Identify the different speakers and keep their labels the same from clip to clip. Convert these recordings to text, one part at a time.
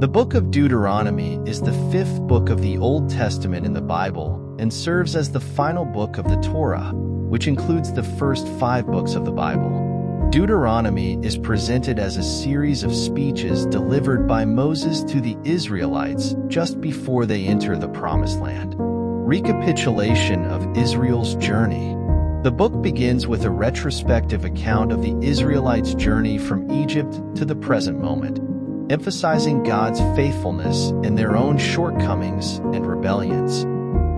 Speaker 1: The Book of Deuteronomy is the fifth book of the Old Testament in the Bible and serves as the final book of the Torah, which includes the first 5 books of the Bible. Deuteronomy is presented as a series of speeches delivered by Moses to the Israelites just before they enter the Promised Land. Recapitulation of Israel's journey. The book begins with a retrospective account of the Israelites' journey from Egypt to the present moment, emphasizing God's faithfulness and their own shortcomings and rebellions.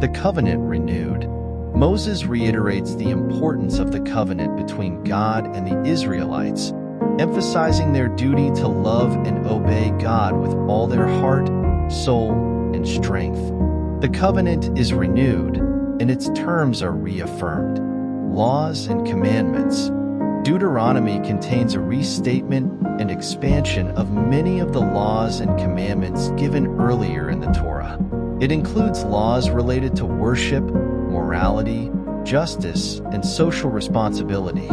Speaker 1: The covenant renewed. Moses reiterates the importance of the covenant between God and the Israelites, emphasizing their duty to love and obey God with all their heart, soul, and strength. The covenant is renewed, and its terms are reaffirmed. Laws and commandments. Deuteronomy contains a restatement and expansion of many of the laws and commandments given earlier in the Torah. It includes laws related to worship, morality, justice, and social responsibility.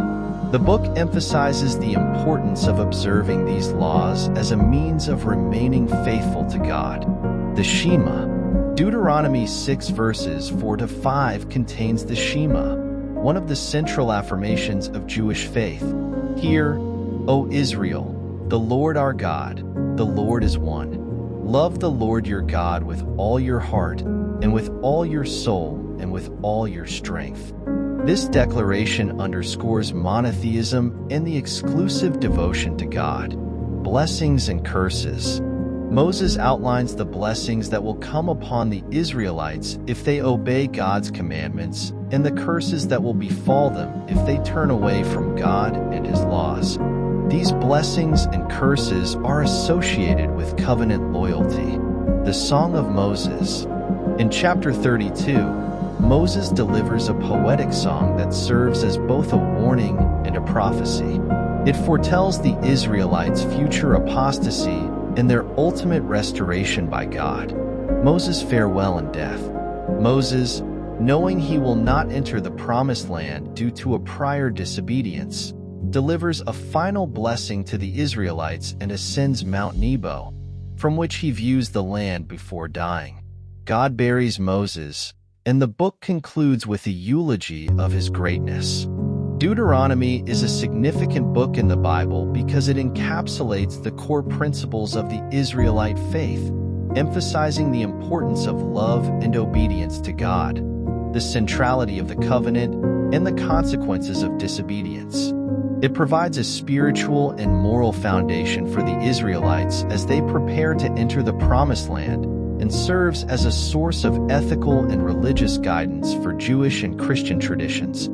Speaker 1: The book emphasizes the importance of observing these laws as a means of remaining faithful to God. The Shema. Deuteronomy 6 verses 4-5 contains the Shema, one of the central affirmations of Jewish faith. Hear, O Israel, the Lord our God, the Lord is one. Love the Lord your God with all your heart, and with all your soul, and with all your strength. This declaration underscores monotheism and the exclusive devotion to God. Blessings and curses. Moses outlines the blessings that will come upon the Israelites if they obey God's commandments, and the curses that will befall them if they turn away from God and His laws. These blessings and curses are associated with covenant loyalty. The Song of Moses. In chapter 32, Moses delivers a poetic song that serves as both a warning and a prophecy. It foretells the Israelites' future apostasy and their ultimate restoration by God. Moses' farewell and death. Moses, knowing he will not enter the Promised Land due to a prior disobedience, delivers a final blessing to the Israelites and ascends Mount Nebo, from which he views the land before dying. God buries Moses, and the book concludes with a eulogy of his greatness. Deuteronomy is a significant book in the Bible because it encapsulates the core principles of the Israelite faith, emphasizing the importance of love and obedience to God, the centrality of the covenant, and the consequences of disobedience. It provides a spiritual and moral foundation for the Israelites as they prepare to enter the Promised Land, and serves as a source of ethical and religious guidance for Jewish and Christian traditions.